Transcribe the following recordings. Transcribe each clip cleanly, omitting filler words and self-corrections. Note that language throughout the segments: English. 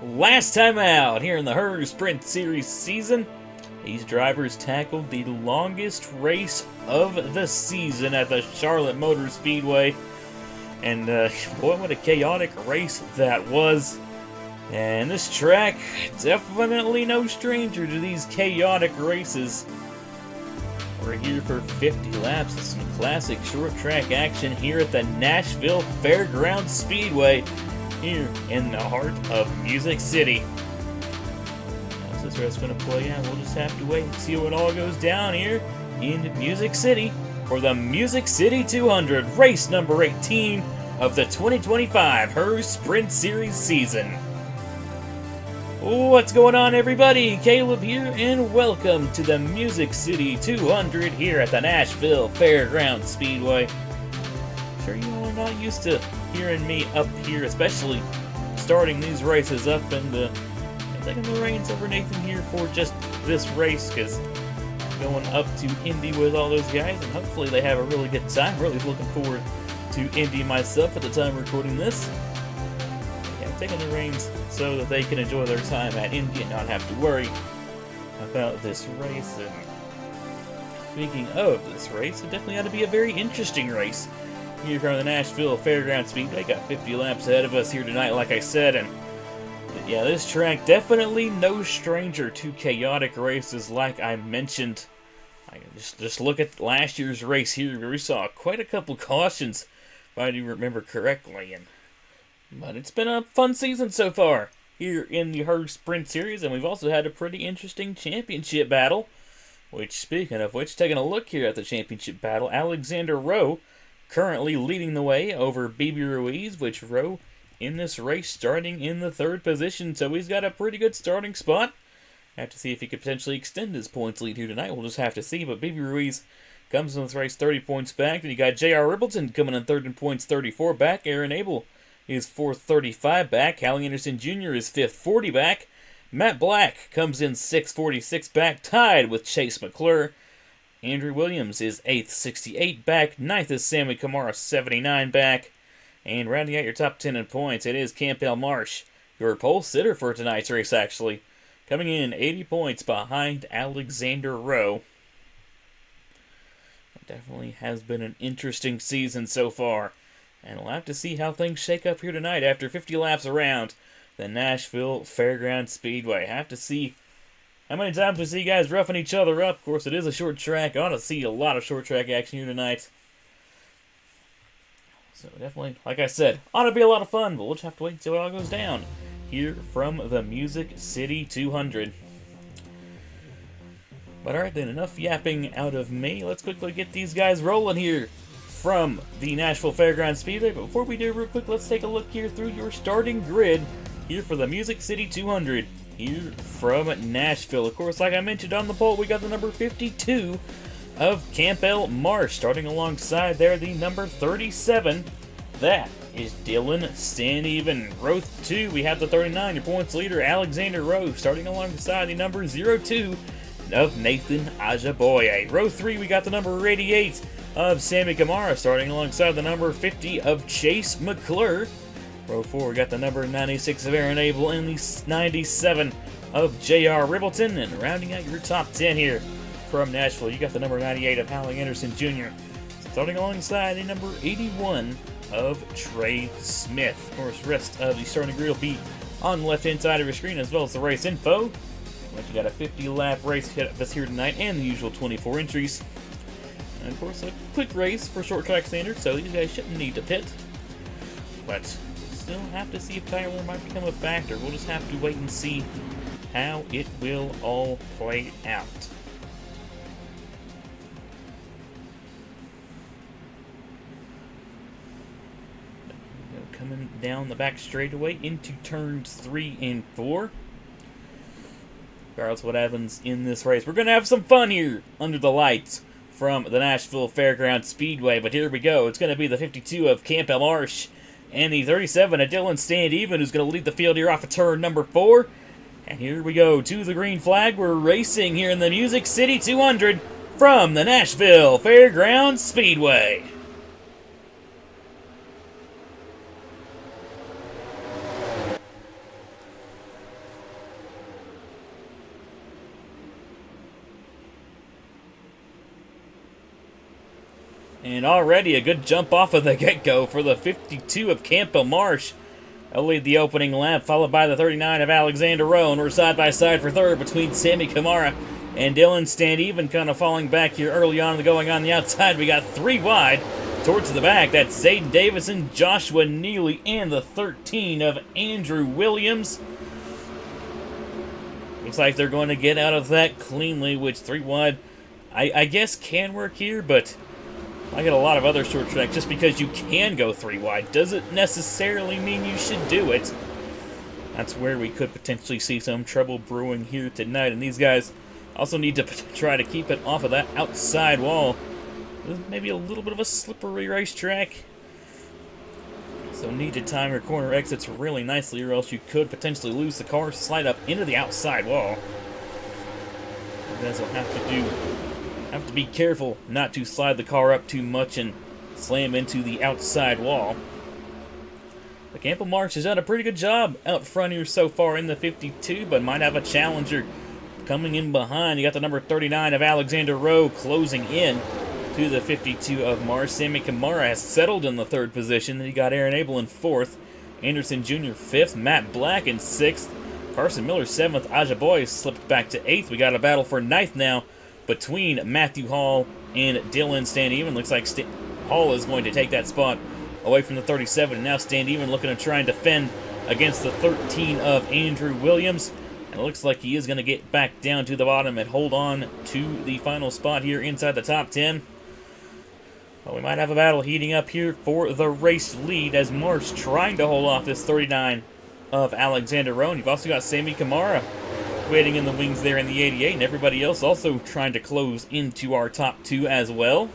Last time out here in the Herr Sprint Series season, these drivers tackled the longest race of the season at the Charlotte Motor Speedway. And boy, what a chaotic race that was. And this track, definitely no stranger to these chaotic races. We're here for 50 laps of some classic short track action here at the Nashville Fairgrounds Speedway, here in the heart of Music City. How's this race going to play out? We'll just have to wait and see what all goes down here in Music City for the Music City 200, race number 18 of the 2025 Herr Sprint Series season. What's going on, everybody? Caleb here, and welcome to the Music City 200 here at the Nashville Fairgrounds Speedway. Sure, you are not used to hearing me up here, especially starting these races up and taking the reins over Nathan here for just this race, because going up to Indy with all those guys, and hopefully they have a really good time. Really looking forward to Indy myself at the time of recording this. Yeah, taking the reins so that they can enjoy their time at Indy and not have to worry about this race. And speaking of this race, it definitely ought to be a very interesting race here from the Nashville Fairgrounds Speedway. Got 50 laps ahead of us here tonight, like I said, and yeah, this track definitely no stranger to chaotic races, like I mentioned. I just look at last year's race here, where we saw quite a couple cautions, if I do remember correctly. But it's been a fun season so far here in the Herr Sprint Series, and we've also had a pretty interesting championship battle. Which, speaking of which, taking a look here at the championship battle, Alexander Rowe currently leading the way over BB Ruiz, which Rowe in this race starting in the third position, so he's got a pretty good starting spot. Have to see if he could potentially extend his points lead here tonight. We'll just have to see, but BB Ruiz comes in this race 30 points back. Then you got J.R. Rippleton coming in third in points, 34 back. Aaron Abel is fourth, 35 back. Hallie Anderson Jr. is fifth, 40 back. Matt Black comes in sixth, 46 back, tied with Chase McClure. Andrew Williams is 8th, 68 back. 9th is Sammy Kamara, 79 back. And rounding out your top 10 in points, it is Campbell Marsh, your pole sitter for tonight's race, actually, coming in 80 points behind Alexander Rowe. It definitely has been an interesting season so far, and we'll have to see how things shake up here tonight after 50 laps around the Nashville Fairgrounds Speedway. Have to see how many times we see guys roughing each other up. Of course, it is a short track. I ought to see a lot of short track action here tonight. So definitely, like I said, ought to be a lot of fun, but we'll just have to wait and see what all goes down here from the Music City 200. But alright then, enough yapping out of me. Let's quickly get these guys rolling here from the Nashville Fairgrounds Speedway. But before we do, real quick, let's take a look here through your starting grid here for the Music City 200 here from Nashville. Of course, like I mentioned on the poll, we got the number 52 of Campbell Marsh. Starting alongside there, the number 37. That is Dylan Standeven. Row 2, we have the 39, your points leader, Alexander Rowe. Starting alongside the number 02 of Nathan Ajaboye. Row 3, we got the number 88 of Sammy Kamara. Starting alongside the number 50 of Chase McClure. Row 4, we got the number 96 of Aaron Abel and the 97 of J.R. Rippleton. And rounding out your top 10 here from Nashville, you got the number 98 of Hallie Anderson Jr. Starting alongside the number 81 of Trey Smith. Of course, the rest of the starting grid will be on the left-hand side of your screen, as well as the race info. But you got a 50-lap race that's here tonight, and the usual 24 entries. And of course, a quick race for short track standards, so these guys shouldn't need to pit. But still have to see if tire wear might become a factor. We'll just have to wait and see how it will all play out. Coming down the back straightaway into turns 3 and 4. Regardless of what happens in this race, we're going to have some fun here under the lights from the Nashville Fairgrounds Speedway. But here we go. It's going to be the 52 of Campbell Marsh and the 37 of Dylan Standeven, who's going to lead the field here off of turn number 4. And here we go to the green flag. We're racing here in the Music City 200 from the Nashville Fairgrounds Speedway. And already a good jump off of the get-go for the 52 of Campo Marsh. He'll lead the opening lap, followed by the 39 of Alexander Rowe. And we're side by side for third between Sammy Kamara and Dylan Stand Even, kind of falling back here early on. Going on the outside, we got 3 wide. Towards the back, that's Zayden Davison, Joshua Neely, and the 13 of Andrew Williams. Looks like they're going to get out of that cleanly, which 3 wide, I guess can work here, but I got a lot of other short tracks. Just because you can go 3 wide doesn't necessarily mean you should do it. That's where we could potentially see some trouble brewing here tonight, and these guys also need to try to keep it off of that outside wall. Maybe a little bit of a slippery racetrack, so need to time your corner exits really nicely, or else you could potentially lose the car, slide up into the outside wall. You guys will have to be careful not to slide the car up too much and slam into the outside wall. The Campo Marsh has done a pretty good job out front here so far in the 52, but might have a challenger coming in behind. You got the number 39 of Alexander Rowe closing in to the 52 of Marsh. Sammy Kamara has settled in the 3rd position. Then you got Aaron Abel in 4th. Anderson Jr. 5th. Matt Black in 6th. Carson Miller 7th. Aja Boy slipped back to 8th. We got a battle for 9th now between Matthew Hall and Dylan Stand Even. Looks like Hall is going to take that spot away from the 37. And now Stand Even looking to try and defend against the 13 of Andrew Williams. And it looks like he is going to get back down to the bottom and hold on to the final spot here inside the top 10. Well, we might have a battle heating up here for the race lead as Marsh trying to hold off this 39 of Alexander Rowe. You've also got Sammy Kamara waiting in the wings there in the 88, and everybody else also trying to close into our top 2 as well.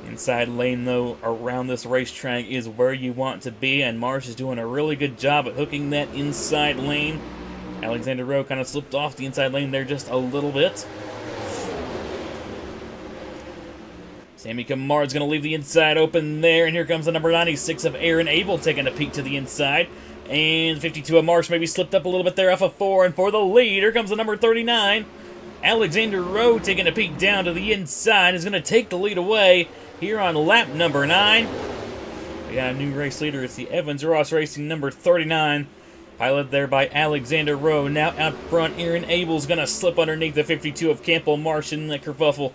Inside lane, though, around this racetrack is where you want to be, and Marsh is doing a really good job at hooking that inside lane. Alexander Rowe kind of slipped off the inside lane there just a little bit. Sammy Kamara's going to leave the inside open there, and here comes the number 96 of Aaron Abel taking a peek to the inside. And 52 of Marsh maybe slipped up a little bit there off of 4, and for the lead, here comes the number 39. Alexander Rowe taking a peek down to the inside is going to take the lead away here on lap number 9. We got a new race leader. It's the Evans Ross Racing number 39. Piloted there by Alexander Rowe. Now out front, Aaron Abel's going to slip underneath the 52 of Campo Marsh in the kerfuffle.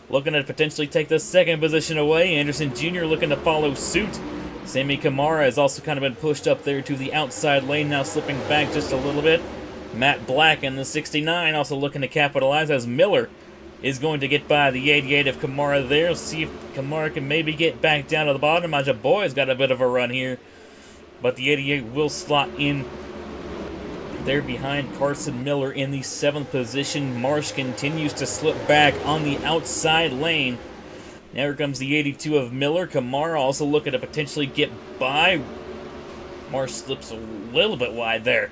Looking to potentially take the 2nd position away. Anderson Jr. looking to follow suit. Sammy Kamara has also kind of been pushed up there to the outside lane, now slipping back just a little bit. Matt Black in the 69 also looking to capitalize as Miller is going to get by the 88 of Kamara there. See if Kamara can maybe get back down to the bottom. Aja Boy's got a bit of a run here, but the 88 will slot in there behind Carson Miller in the 7th position. Marsh continues to slip back on the outside lane. Now here comes the 82 of Miller. Kamara also looking to potentially get by. Marsh slips a little bit wide there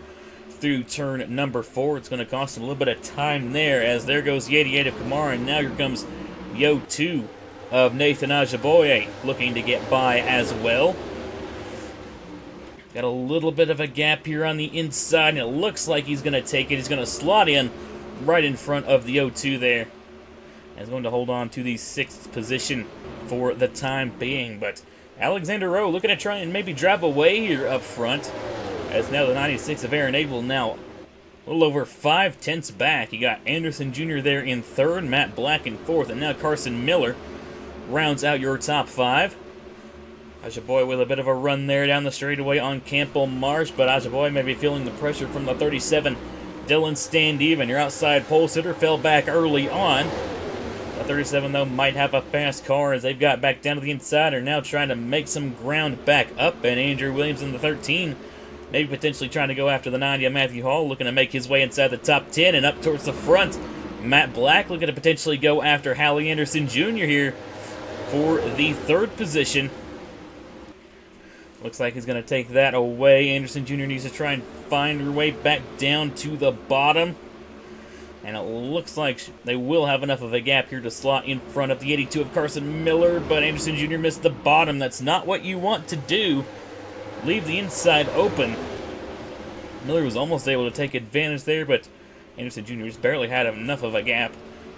through turn number 4. It's going to cost him a little bit of time there, as there goes the 88 of Kamara, and now here comes the 02 of Nathan Ajaboye looking to get by as well. Got a little bit of a gap here on the inside, and it looks like he's going to take it. He's going to slot in right in front of the 02 there. He's going to hold on to the 6th position for the time being, but Alexander Rowe looking to try and maybe drive away here up front, as now the 96 of Aaron Abel now a little over 5/10 back. You got Anderson Jr. there in 3rd, Matt Black in 4th, and now Carson Miller rounds out your top 5. Ajaboy with a bit of a run there down the straightaway on Campo Marsh, but Ajaboy may be feeling the pressure from the 37. Dylan Stand Even, your outside pole sitter, fell back early on. The 37, though, might have a fast car as they've got back down to the inside, are now trying to make some ground back up, and Andrew Williams in the 13, maybe potentially trying to go after the 90 of Matthew Hall, looking to make his way inside the top 10 and up towards the front. Matt Black looking to potentially go after Hallie Anderson Jr. here for the 3rd position. Looks like he's going to take that away. Anderson Jr. needs to try and find her way back down to the bottom. And it looks like they will have enough of a gap here to slot in front of the 82 of Carson Miller, but Anderson Jr. missed the bottom. That's not what you want to do. Leave the inside open. Miller was almost able to take advantage there, but Anderson Jr. just barely had enough of a gap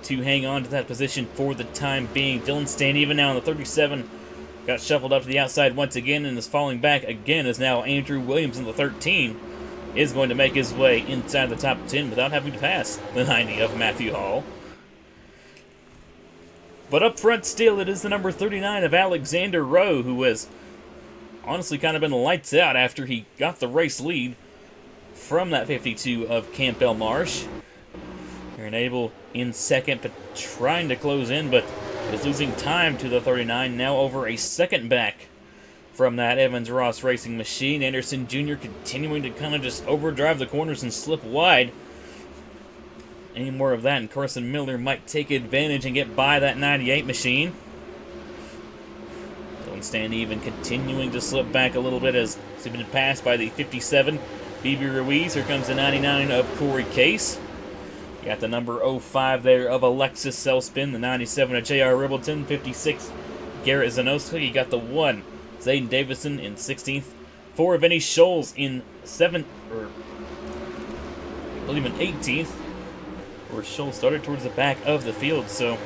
to hang on to that position for the time being. Dylan Staneven now on the 37. Got shuffled up to the outside once again and is falling back again as now Andrew Williams in the 13 is going to make his way inside the top 10 without having to pass the 90 of Matthew Hall. But up front still, it is the number 39 of Alexander Rowe, who has honestly kind of been lights out after he got the race lead from that 52 of Campbell Marsh. Aaron Abel in second, but trying to close in, but is losing time to the 39, now over a second back from that Evans-Ross Racing machine. Anderson Jr. continuing to kind of just overdrive the corners and slip wide. Any more of that, and Carson Miller might take advantage and get by that 98 machine. Dylan Staneven continuing to slip back a little bit as he's been passed by the 57, Phoebe Ruiz. Here comes the 99 of Corey Case. You got the number 05 there of Alexis Selspin, the 97 of J.R. Ribbleton, 56 Garrett Zanoska. You got the 1 Zayden Davison in 16th, 4 Vinny Scholes in 7th, or I believe in 18th, where Scholes started towards the back of the field. So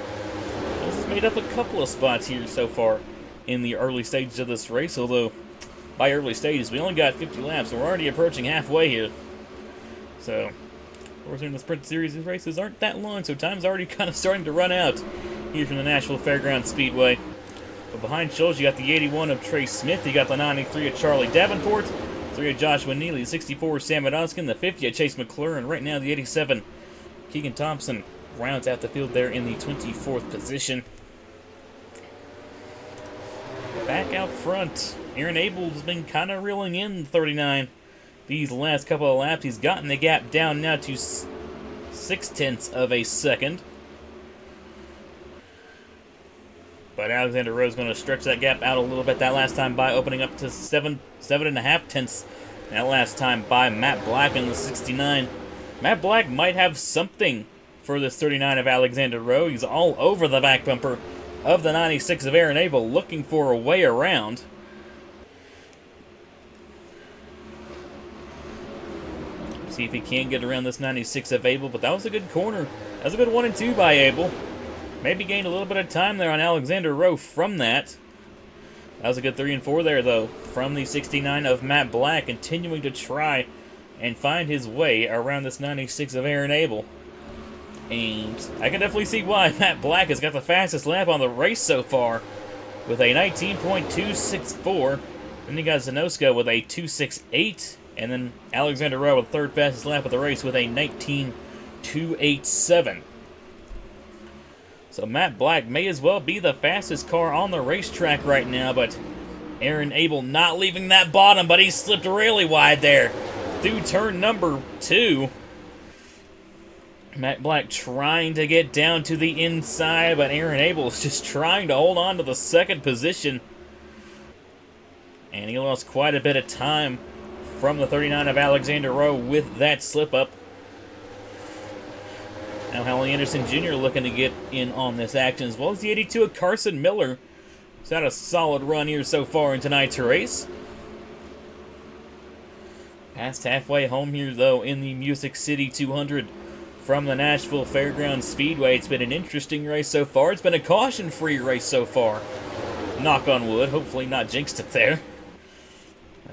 this has made up a couple of spots here so far in the early stages of this race, although by early stages we only got 50 laps, so we're already approaching halfway here. So of course, in the Sprint Series, these races aren't that long, so time's already kind of starting to run out here from the Nashville Fairgrounds Speedway. But behind Scholes, you got the 81 of Trey Smith, you got the 93 of Charlie Davenport, 3 of Joshua Neely, 64 of Sam Adonskin, the 50 of Chase McClure, and right now the 87 Keegan Thompson rounds out the field there in the 24th position. Back out front, Aaron Abel's been kind of reeling in 39. These last couple of laps, he's gotten the gap down now to 0.6 of a second. But Alexander Rowe's going to stretch that gap out a little bit that last time by, opening up to 7.5 that last time by Matt Black in the 69. Matt Black might have something for this 39 of Alexander Rowe. He's all over the back bumper of the 96 of Aaron Abel, looking for a way around. See if he can get around this 96 of Abel, but that was a good corner. That was a good 1 and 2 by Abel. Maybe gained a little bit of time there on Alexander Rowe from that. That was a good 3 and 4 there, though, from the 69 of Matt Black, continuing to try and find his way around this 96 of Aaron Abel. And I can definitely see why Matt Black has got the fastest lap on the race so far with a 19.264. Then you got Zanoska with a 2.68. And then Alexander Rowe with third fastest lap of the race with a 19.287. So Matt Black may as well be the fastest car on the racetrack right now, but Aaron Abel not leaving that bottom, but he slipped really wide there through turn number 2. Matt Black trying to get down to the inside, but Aaron Abel is just trying to hold on to the second position. And he lost quite a bit of time from the 39 of Alexander Rowe with that slip-up. Now Hallie Anderson Jr. looking to get in on this action, as well as the 82 of Carson Miller. He's had a solid run here so far in tonight's race. Past halfway home here, though, in the Music City 200 from the Nashville Fairgrounds Speedway. It's been an interesting race so far. It's been a caution-free race so far. Knock on wood. Hopefully not jinxed it there.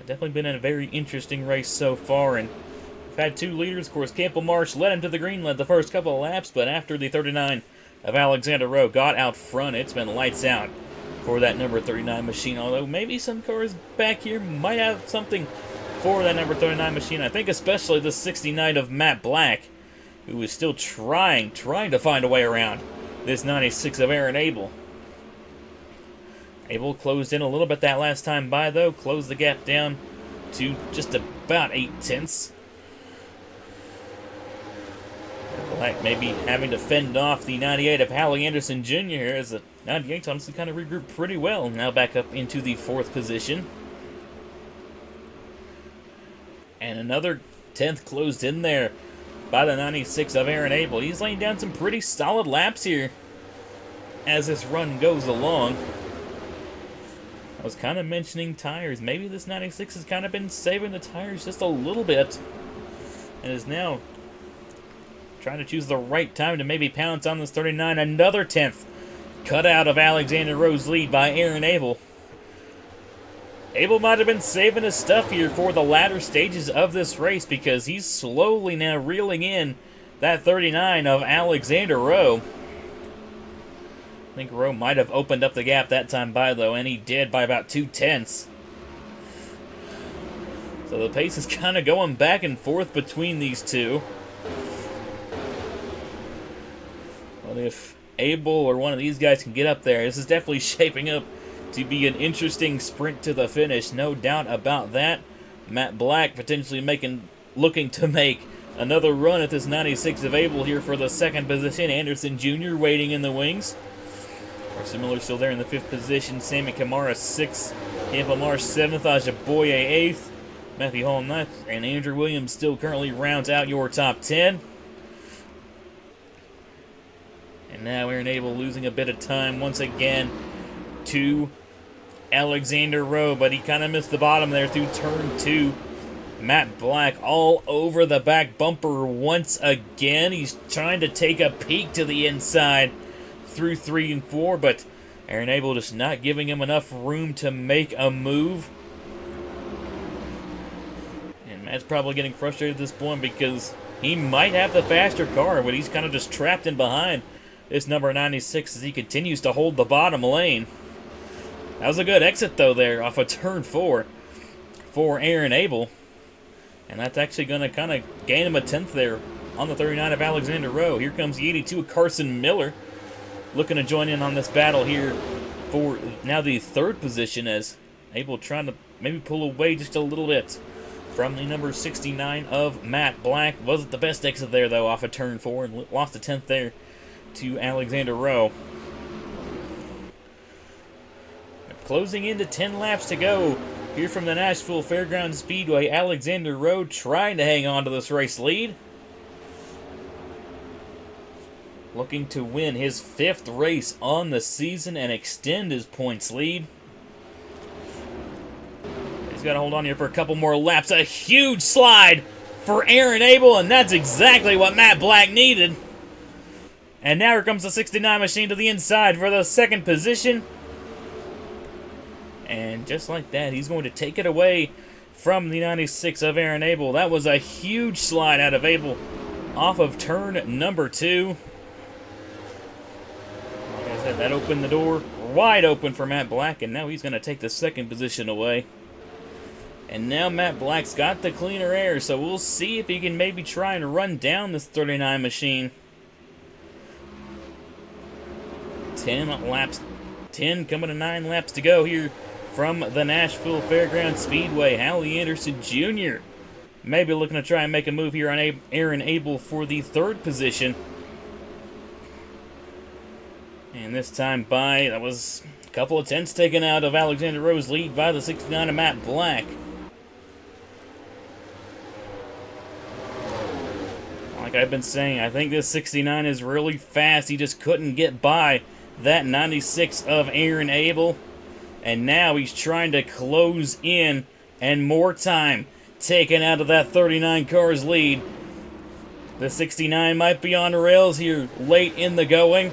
Definitely been a very interesting race so far, and we've had 2 leaders. Of course, Campbell Marsh led him to the green, led the first couple of laps, but after the 39 of Alexander Rowe got out front, it's been lights out for that number 39 machine, although maybe some cars back here might have something for that number 39 machine. I think especially the 69 of Matt Black, who is still trying to find a way around this 96 of Aaron Abel. Abel closed in a little bit that last time by, though. Closed the gap down to just about 0.8. Black maybe having to fend off the 98 of Hallie Anderson Jr. here, as the 98 honestly kind of regrouped pretty well. Now back up into the 4th position. And another 10th closed in there by the 96 of Aaron Abel. He's laying down some pretty solid laps here as this run goes along. I was kind of mentioning tires. Maybe this 96 has kind of been saving the tires just a little bit, and is now trying to choose the right time to maybe pounce on this 39. Another 10th cut out of Alexander Rowe's lead by Aaron Abel. Abel might have been saving his stuff here for the latter stages of this race because he's slowly now reeling in that 39 of Alexander Rowe. I think Rowe might have opened up the gap that time by, though, and he did by about 2/10. So the pace is kind of going back and forth between these two. But if Abel or one of these guys can get up there, this is definitely shaping up to be an interesting sprint to the finish, no doubt about that. Matt Black potentially looking to make another run at this 96 of Abel here for the second position. Anderson Jr. waiting in the wings. Carson Miller still there in the 5th position. Sammy Kamara 6th. Campbell Marsh 7th. Ajaboye 8th. Matthew Hall 9th. And Andrew Williams still currently rounds out your top 10. And now Aaron Abel losing a bit of time once again to Alexander Rowe, but he kind of missed the bottom there through turn 2. Matt Black all over the back bumper once again. He's trying to take a peek to the inside through 3 and 4, but Aaron Abel just not giving him enough room to make a move. And Matt's probably getting frustrated at this point because he might have the faster car, but he's kind of just trapped in behind this number 96 as he continues to hold the bottom lane. That was a good exit, though, there off of turn 4 for Aaron Abel. And that's actually going to kind of gain him a 10th there on the 39 of Alexander Rowe. Here comes the 82 of Carson Miller, looking to join in on this battle here for now the 3rd position, as Abel trying to maybe pull away just a little bit from the number 69 of Matt Black. Wasn't the best exit there, though, off of turn 4, and lost a 10th there to Alexander Rowe. Closing into 10 laps to go here from the Nashville Fairgrounds Speedway. Alexander Rowe trying to hang on to this race lead. Looking to win his 5th race on the season and extend his points lead. He's got to hold on here for a couple more laps. A huge slide for Aaron Abel, and that's exactly what Matt Black needed. And now here comes the 69 machine to the inside for the 2nd position. And just like that, he's going to take it away from the 96 of Aaron Abel. That was a huge slide out of Abel off of turn number 2. Like I said, that opened the door wide open for Matt Black, and now he's going to take the 2nd position away. And now Matt Black's got the cleaner air, so we'll see if he can maybe try and run down this 39 machine. 10 coming to 9 laps to go here from the Nashville Fairgrounds Speedway. Hallie Anderson Jr. maybe looking to try and make a move here on Aaron Abel for the 3rd position. And this time that was a couple of 10ths taken out of Alexander Rowe's lead by the 69 of Matt Black. Like I've been saying, I think this 69 is really fast. He just couldn't get by that 96 of Aaron Abel. And now he's trying to close in, and more time taken out of that 39 car's lead. The 69 might be on the rails here late in the going.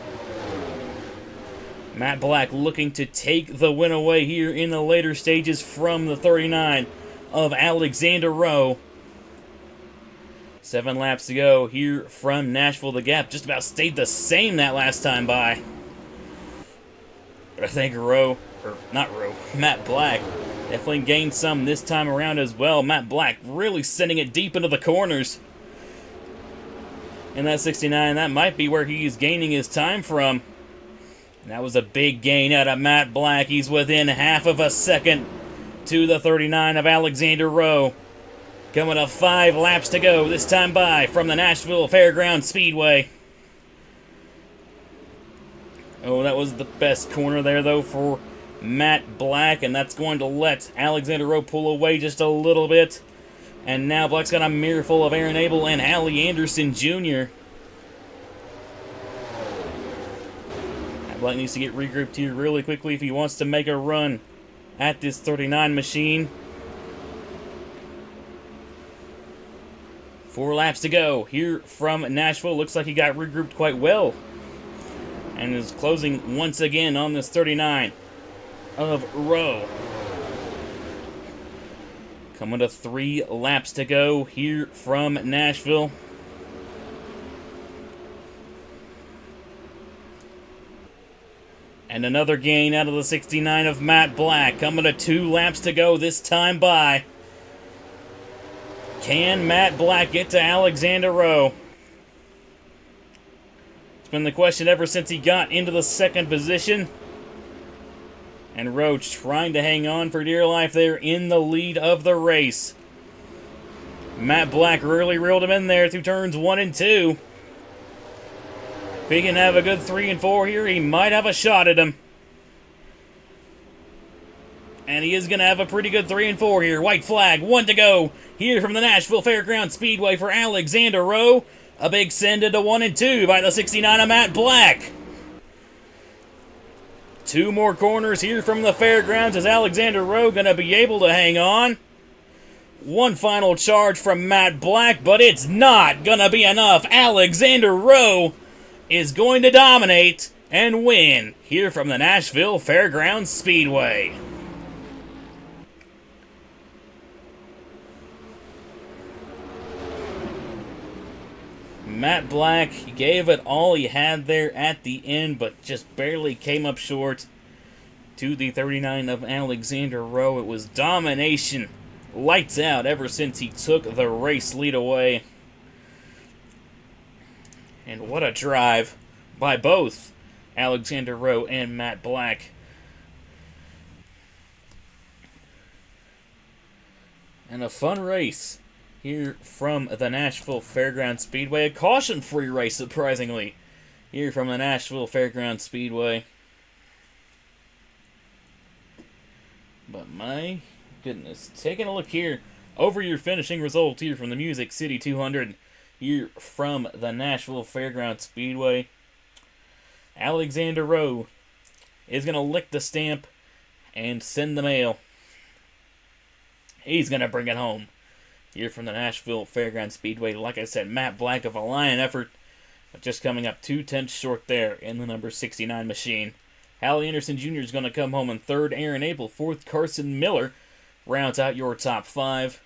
Matt Black looking to take the win away here in the later stages from the 39 of Alexander Rowe. 7 laps to go here from Nashville. The gap just about stayed the same that last time by. But I think Matt Black definitely gained some this time around as well. Matt Black really sending it deep into the corners. And that 69, that might be where he's gaining his time from. And that was a big gain out of Matt Black. He's within half of a second to the 39 of Alexander Rowe. Coming up 5 laps to go this time by from the Nashville Fairgrounds Speedway. Oh, that was the best corner there, though, for Matt Black, and that's going to let Alexander Rowe pull away just a little bit. And now Black's got a mirror full of Aaron Abel and Hallie Anderson Jr. Matt Black needs to get regrouped here really quickly if he wants to make a run at this 39 machine. 4 laps to go here from Nashville. Looks like he got regrouped quite well and is closing once again on this 39 of Rowe. Coming to 3 laps to go here from Nashville. And another gain out of the 69 of Matt Black. Coming to 2 laps to go this time by. Can Matt Black get to Alexander Rowe? It's been the question ever since he got into the 2nd position. And Rowe trying to hang on for dear life there in the lead of the race. Matt Black really reeled him in there through turns 1 and 2. If he can have a good 3 and 4 here, he might have a shot at him. And he is going to have a pretty good 3 and 4 here. White flag, 1 to go. Here from the Nashville Fairgrounds Speedway for Alexander Rowe. A big send into 1 and 2 by the 69 of Matt Black. 2 more corners here from the fairgrounds. Is Alexander Rowe going to be able to hang on? One final charge from Matt Black, but it's not going to be enough. Alexander Rowe is going to dominate and win here from the Nashville Fairgrounds Speedway. Matt Black gave it all he had there at the end, but just barely came up short to the 39 of Alexander Rowe. It was domination, lights out ever since he took the race lead away. And what a drive by both Alexander Rowe and Matt Black. And a fun race here from the Nashville Fairgrounds Speedway. A caution-free race, surprisingly, here from the Nashville Fairgrounds Speedway. But my goodness, taking a look here over your finishing results here from the Music City 200 here from the Nashville Fairgrounds Speedway. Alexander Rowe is going to lick the stamp and send the mail. He's going to bring it home here from the Nashville Fairgrounds Speedway. Like I said, Matt Black of a lion effort, but just coming up 2/10 short there in the number 69 machine. Hallie Anderson Jr. is going to come home in 3rd. Aaron Abel, 4th. Carson Miller rounds out your top 5.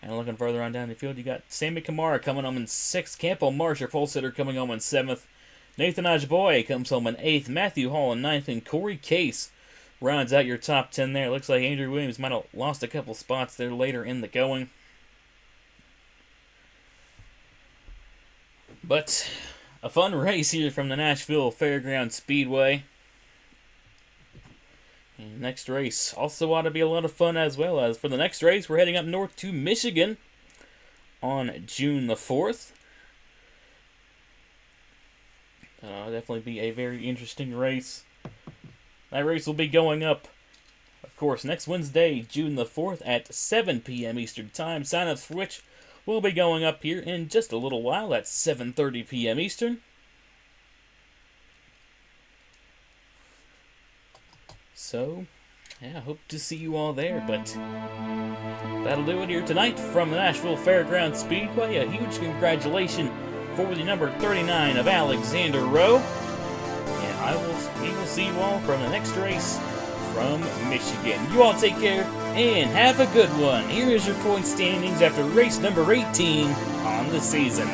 And looking further on down the field, you got Sammy Kamara coming home in 6th. Campbell Marsh, your pole sitter, coming home in 7th. Nathan Ajboye comes home in 8th. Matthew Hall in 9th. And Corey Case rounds out your top 10 there. Looks like Andrew Williams might have lost a couple spots there later in the going. But a fun race here from the Nashville Fairgrounds Speedway. And next race also ought to be a lot of fun as well. As for the next race, we're heading up north to Michigan on June the 4th. Definitely be a very interesting race. That race will be going up, of course, next Wednesday, June the 4th at 7 p.m. Eastern Time. Sign-ups for which will be going up here in just a little while at 7:30 p.m. Eastern. So, yeah, hope to see you all there, but that'll do it here tonight from the Nashville Fairgrounds Speedway. A huge congratulations for the number 39 of Alexander Rowe. And we will see you all from the next race from Michigan. You all take care and have a good one. Here is your point standings after race number 18 on the season.